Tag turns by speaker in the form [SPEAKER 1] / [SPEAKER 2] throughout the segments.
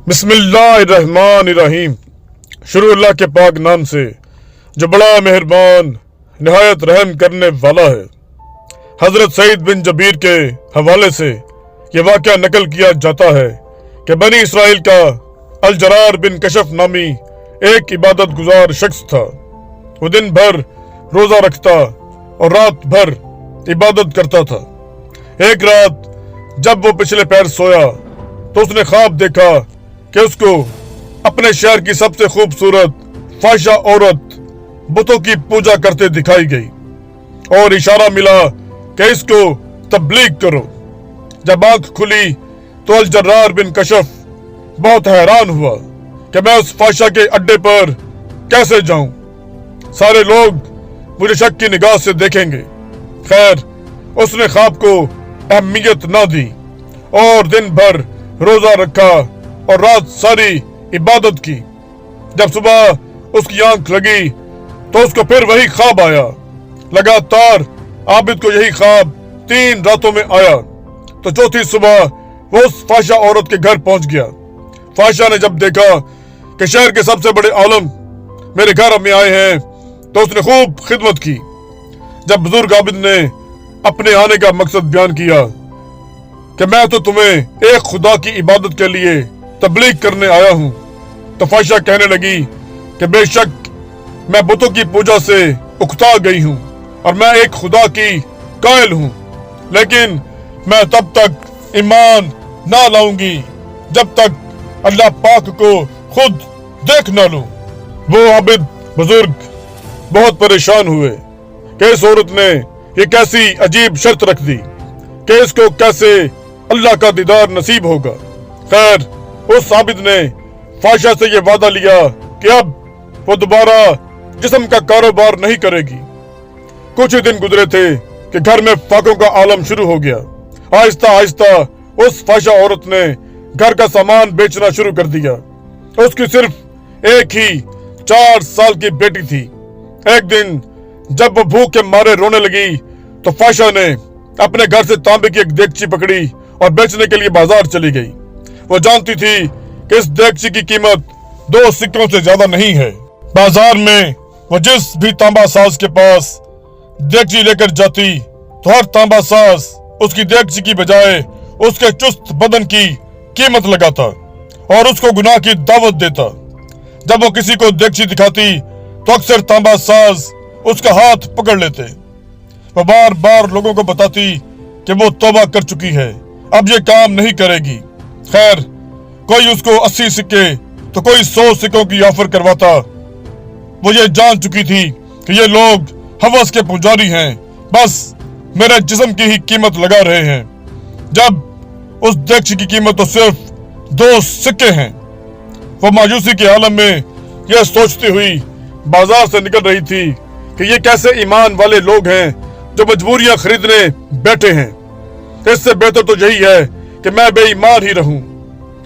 [SPEAKER 1] बिस्मिल्लाहिर्रहमानिर्रहीम। शुरू अल्लाह के पाक नाम से जो बड़ा मेहरबान निहायत रहम करने वाला है। हज़रत सईद बिन जबीर के हवाले से ये वाक़या नकल किया जाता है कि बनी इसराइल का अल-जरार बिन कशफ नामी एक इबादत गुजार शख्स था। वो दिन भर रोज़ा रखता और रात भर इबादत करता था। एक रात जब वो पिछले पैर सोया तो उसने ख्वाब देखा कि उसको अपने शहर की सबसे खूबसूरत फाहिशा औरत बुतों की पूजा करते दिखाई गई और इशारा मिला कि इसको तबलीग करो। जब आंख खुली तो अल-जरार बिन कशफ बहुत हैरान हुआ कि मैं उस फाहिशा के अड्डे पर कैसे जाऊं। सारे लोग मुझे शक की निगाह से देखेंगे। खैर, उसने ख्वाब को अहमियत ना दी और दिन भर रोजा रखा और रात सारी इबादत की। जब सुबह उसकी आंख लगी तो उसको फिर वही ख्वाब आया। लगातार आबिद को यही ख्वाब 3 रातों में आया। तो चौथी सुबह वो उस फाहिशा औरत के घर पहुंच गया। फाहिशा ने जब देखा कि शहर के सबसे बड़े आलम मेरे घर में आए हैं तो उसने खूब खिदमत की। जब बुजुर्ग आबिद ने अपने आने का मकसद बयान किया कि मैं तो तुम्हें एक खुदा की इबादत के लिए तबलीग करने आया हूं, तो फाहिशा कहने लगी कि बेशक मैं बुतों की पूजा से उकता गई हूं और मैं एक खुदा की कायल हूं, लेकिन मैं तब तक ईमान ना लाऊंगी जब तक अल्लाह पाक को खुद देख ना लूं। वो आबिद बुजुर्ग बहुत परेशान हुए कि इस औरत ने ये कैसी अजीब शर्त रख दी कि इसको कैसे अल्लाह का दीदार नसीब होगा। खैर, उस आबिद ने फाहिशा से ये वादा लिया कि अब वो दोबारा जिस्म का कारोबार नहीं करेगी। कुछ ही दिन गुजरे थे कि घर में फाकों का आलम शुरू हो गया। आहिस्ता आहिस्ता उस फाहिशा औरत ने घर का सामान बेचना शुरू कर दिया। उसकी सिर्फ एक ही 4 साल की बेटी थी। एक दिन जब वो भूख के मारे रोने लगी तो फाहिशा ने अपने घर से तांबे की एक देगची पकड़ी और बेचने के लिए बाजार चली गई। वो जानती थी कि इस देगची की कीमत 2 सिक्कों से ज्यादा नहीं है। बाजार में वो जिस भी तांबा साज के पास देगची लेकर जाती तो हर तांबा साज उसकी देगची की बजाय उसके चुस्त बदन की कीमत लगाता और उसको गुनाह की दावत देता। जब वो किसी को देगची दिखाती तो अक्सर तांबा साज उसका हाथ पकड़ लेते। वो बार बार लोगों को बताती कि वो तौबा कर चुकी है, अब ये काम नहीं करेगी। खैर, कोई उसको 80 सिक्के तो कोई 100 सिक्कों की ऑफर करवाता। वो ये जान चुकी थी कि ये लोग हवस के पुजारी हैं, बस मेरे जिस्म की ही कीमत लगा रहे हैं। जब उस देगची की कीमत तो सिर्फ 2 सिक्के हैं। वो मायूसी के आलम में यह सोचती हुई बाजार से निकल रही थी कि ये कैसे ईमान वाले लोग हैं जो मजबूरियां खरीदने बैठे हैं। इससे बेहतर तो यही है कि मैं बेईमान ही रहूं।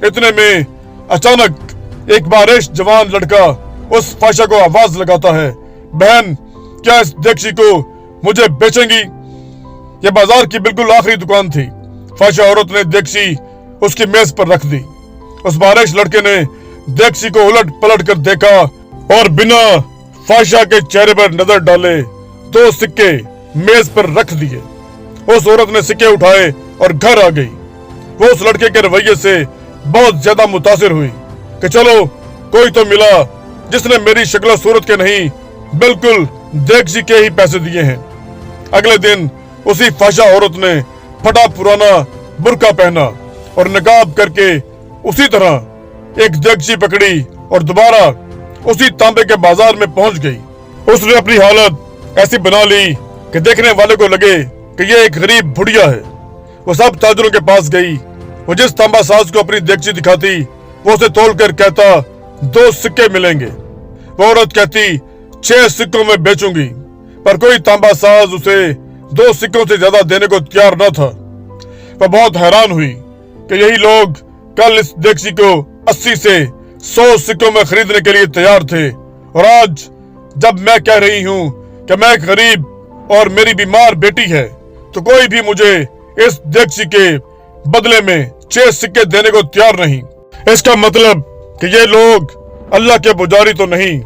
[SPEAKER 1] इतने में अचानक एक बारिश जवान लड़का उस फाहिशा को आवाज लगाता है, बहन, क्या इस देगची को मुझे बेचेंगी? यह बाजार की बिल्कुल आखिरी दुकान थी। फाहिशा औरत ने देगची उसकी मेज पर रख दी। उस बारिश लड़के ने देगची को उलट पलट कर देखा और बिना फाहिशा के चेहरे पर नजर डाले 2 सिक्के मेज पर रख दिए। उस औरत ने सिक्के उठाए और घर आ गई। वो उस लड़के के रवैये से बहुत ज्यादा मुतासिर हुई कि चलो कोई तो मिला जिसने मेरी शक्ल सूरत के नहीं बिल्कुल देगची के ही पैसे दिए हैं। अगले दिन उसी फाहिशा औरत ने फटा पुराना बुर्का पहना और नकाब करके उसी तरह एक देगची पकड़ी और दोबारा उसी तांबे के बाजार में पहुंच गई। उसने अपनी हालत ऐसी बना ली कि देखने वाले को लगे कि ये एक गरीब बुढ़िया है। वो सब ताजरों के पास गई। वो जिस तांबा साज को अपनी देगची दिखाती वो उसे तोल कर कहता 2 सिक्के मिलेंगे। वो औरत कहती 6 सिक्कों में बेचूंगी, पर कोई तांबा साज उसे 2 सिक्कों से ज्यादा देने को तैयार न था। वह बहुत हैरान हुई कि यही लोग कल इस देगची को 80 से 100 सिक्कों में खरीदने के लिए तैयार थे, और आज जब मैं कह रही हूं कि मैं एक गरीब और मेरी बीमार बेटी है तो कोई भी मुझे इस देगची के बदले में 6 सिक्के देने को तैयार नहीं। इसका मतलब कि ये लोग अल्लाह के पुजारी तो नहीं,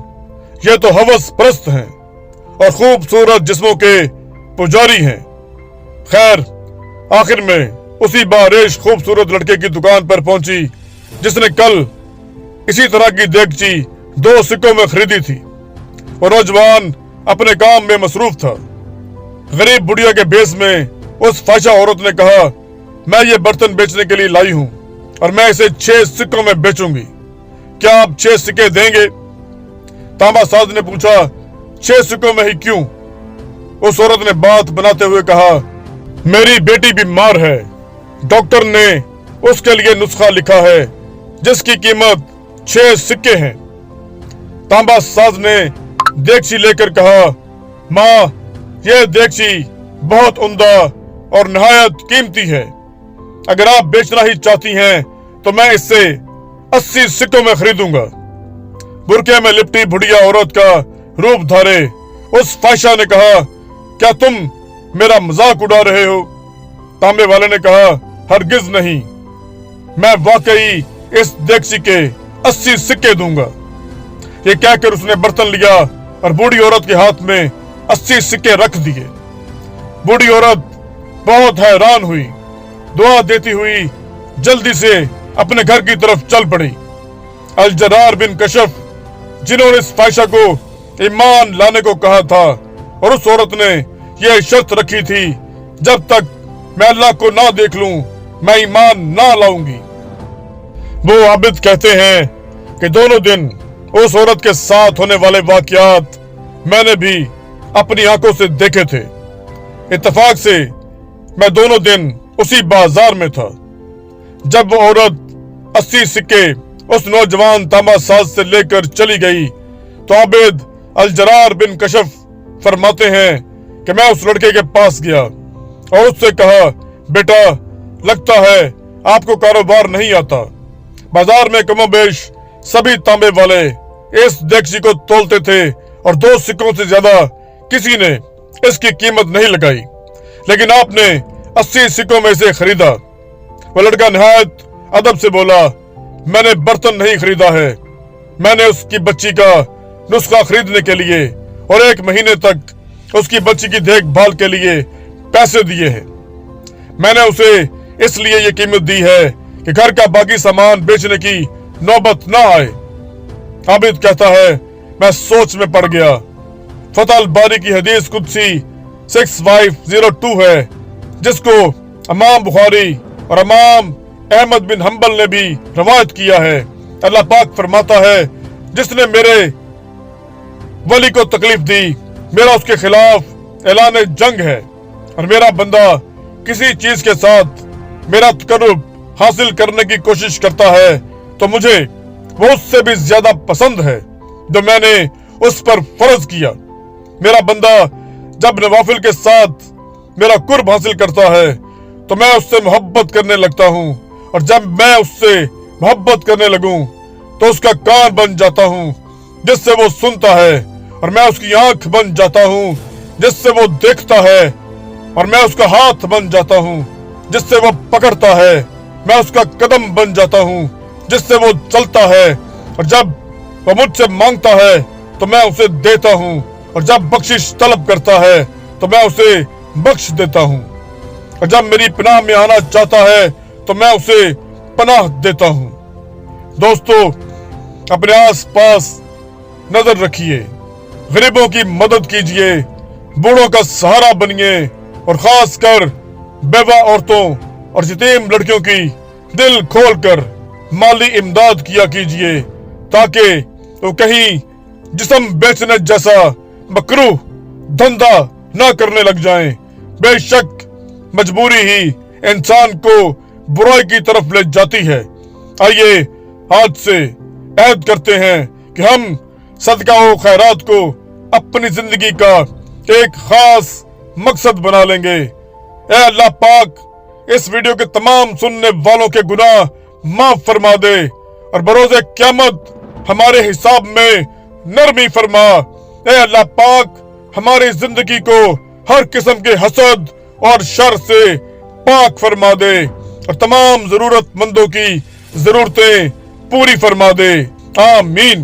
[SPEAKER 1] ये तो हवस परस्त हैं और खूबसूरत जिस्मों के पुजारी हैं। खैर, आखिर में उसी बारिश खूबसूरत लड़के की दुकान पर पहुंची जिसने कल इसी तरह की देगची 2 सिक्कों में खरीदी थी। वो नौजवान अपने काम में मसरूफ था। गरीब बुढ़िया के भेष में उस फाहिशा औरत ने कहा, मैं ये बर्तन बेचने के लिए लाई हूं और मैं इसे 6 सिक्कों में बेचूंगी, क्या आप 6 सिक्के देंगे? तांबा साज ने पूछा, 6 सिक्कों में ही क्यों? उस औरत ने बात बनाते हुए कहा, मेरी बेटी बीमार है, डॉक्टर ने उसके लिए नुस्खा लिखा है जिसकी कीमत 6 सिक्के हैं। तांबा साज ने देगची लेकर कहा, माँ, यह देगची बहुत उम्दा और नहायत कीमती है। अगर आप बेचना ही चाहती हैं तो मैं इससे 80 सिक्कों में खरीदूंगा। बुरके में लिपटी बुढ़िया औरत का रूप धारे उस फाहिशा ने कहा, क्या तुम मेरा मजाक उड़ा रहे हो? तांबे वाले ने कहा, हरगिज नहीं, मैं वाकई इस देगची के 80 सिक्के दूंगा। ये कहकर उसने बर्तन लिया और बूढ़ी औरत के हाथ में 80 सिक्के रख दिए। बूढ़ी औरत बहुत हैरान हुई, दुआ देती हुई जल्दी से अपने घर की तरफ चल पड़ी। अल जरार बिन कशफ, जिन्होंने इस फाहिशा को ईमान लाने को कहा था, और उस औरत ने यह शर्त रखी थी, जब तक मैं अल्लाह को ना देख लूं मैं ईमान ना लाऊंगी। वो आबिद कहते हैं कि दोनों दिन उस औरत के साथ होने वाले वाकयात मैंने भी अपनी आंखों से देखे थे। इत्तेफाक से मैं दोनों दिन उसी बाजार में था। जब वो औरत 80 सिक्के उस नौजवान तांबा साज से लेकर चली गई तो आबिद अल जरार बिन कशफ फरमाते हैं कि मैं उस लड़के के पास गया और उससे कहा, बेटा, लगता है आपको कारोबार नहीं आता। बाजार में कमोबेश सभी तांबे वाले इस देगची को तोलते थे और 2 सिक्कों से ज्यादा किसी ने इसकी कीमत नहीं लगाई, लेकिन आपने 80 सिक्कों में से खरीदा। वो लड़का निहायत अदब से बोला, मैंने बर्तन नहीं खरीदा है, मैंने उसकी बच्ची का नुस्खा खरीदने के लिए और 1 महीने तक उसकी बच्ची की देखभाल के लिए पैसे दिए हैं। मैंने उसे इसलिए ये कीमत दी है कि घर का बाकी सामान बेचने की नौबत ना आए। आबिद कहता है, मैं सोच में पड़ गया। फतह अल बारी की हदीस कुदसी 6502 है, जिसको इमाम बुखारी और इमाम अहमद बिन हंबल ने भी रवायत किया है। अल्लाह पाक फरमाता है, जिसने मेरे वली को तकलीफ दी, मेरा उसके खिलाफ ऐलान जंग है, और मेरा बंदा किसी चीज के साथ मेरा तकर्रुब हासिल करने की कोशिश करता है तो मुझे वो उससे भी ज्यादा पसंद है जो मैंने उस पर फर्ज किया। मेरा बंदा जब नवाफिल के साथ मेरा कुर्ब हासिल करता है तो मैं उससे मोहब्बत करने लगता हूँ, और जब मैं उससे मोहब्बत करने लगूं तो उसका कान बन जाता हूँ जिससे वो सुनता है, और मैं उसकी आंख बन जाता हूँ जिससे वो देखता है, और मैं उसका हाथ बन जाता हूँ जिससे वो पकड़ता है, मैं उसका कदम बन जाता हूँ जिससे वो चलता है, और जब वो मुझसे मांगता है तो मैं उसे देता हूँ, और जब बख्शिश तलब करता है तो मैं उसे बख्श देता हूँ, और जब मेरी पनाह में आना चाहता है तो मैं उसे पनाह देता हूँ। दोस्तों, अपने आस पास नजर रखिए, गरीबों की मदद कीजिए, बूढ़ों का सहारा बनिए, और खास कर बेवा औरतों और यतीम लड़कियों की दिल खोलकर माली इमदाद किया कीजिए, ताकि वो कहीं जिस्म बेचने जैसा मकरूह धंधा ना करने लग जाएं। बेशक मजबूरी ही इंसान को बुराई की तरफ ले जाती है। आइए आज से अहद करते हैं कि हम सदका व खैरात को अपनी जिंदगी का एक खास मकसद बना लेंगे। ऐ अल्लाह पाक, इस वीडियो के तमाम सुनने वालों के गुनाह माफ फरमा दे, और बरोज़े क़यामत हमारे हिसाब में नरमी फरमा। ऐ अल्लाह पाक, हमारी जिंदगी को हर किस्म के हसद और शर से पाक फरमा दे, और तमाम जरूरतमंदों की जरूरतें پوری فرما دے، آمین۔